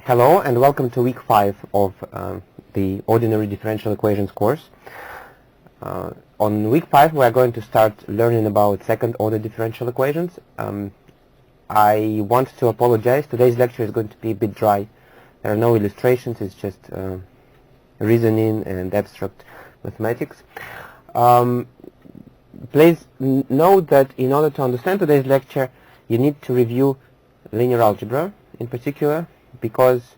Hello and welcome to week 5 of the ordinary differential equations course. On week 5 we are going to start learning about second order differential equations. I want to apologize. Today's lecture is going to be a bit dry. There are no illustrations, it's just reasoning and abstract mathematics. Please note that in order to understand today's lecture you need to review linear algebra in particular, because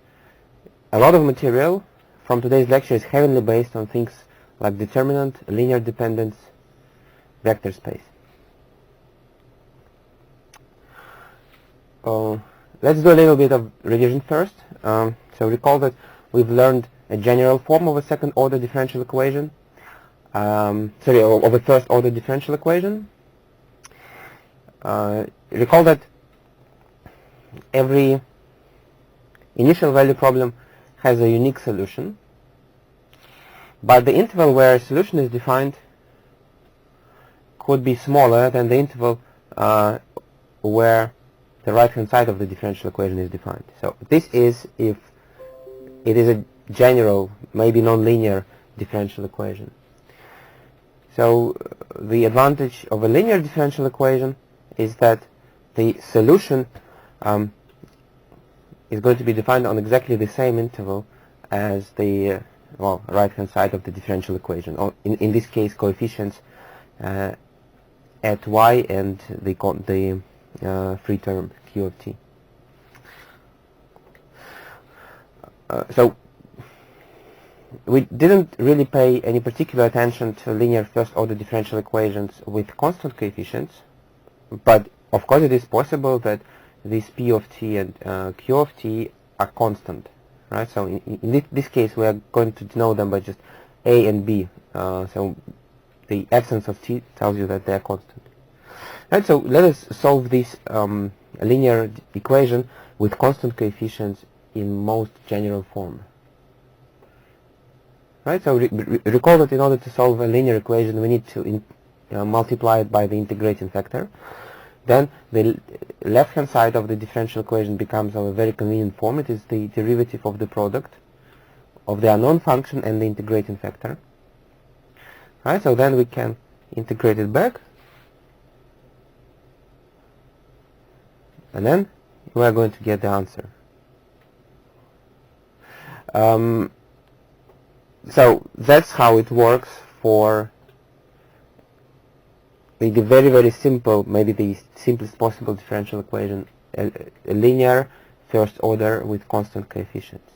a lot of material from today's lecture is heavily based on things like determinant, linear dependence, vector space. Let's do a little bit of revision first. So recall that we've learned a general form of a second order differential equation, of a first order differential equation. Recall that every initial value problem has a unique solution, but the interval where a solution is defined could be smaller than the interval where the right-hand side of the differential equation is defined. So this is if it is a general, maybe non-linear differential equation. So the advantage of a linear differential equation is that the solution is going to be defined on exactly the same interval as the right-hand side of the differential equation, or in this case coefficients at y and the free term q of t. So we didn't really pay any particular attention to linear first order differential equations with constant coefficients, but of course it is possible that these p of t and q of t are constant, right? So in this case we are going to denote them by just a and b. So the absence of t tells you that they are constant. Right, so let us solve this linear equation with constant coefficients in most general form. Right, so recall that in order to solve a linear equation we need to multiply it by the integrating factor. Then the left-hand side of the differential equation becomes a very convenient form. It is the derivative of the product of the unknown function and the integrating factor. Right, so then we can integrate it back, and then we are going to get the answer. So that's how it works for the very, very simple, maybe the simplest possible differential equation, a linear first order with constant coefficients.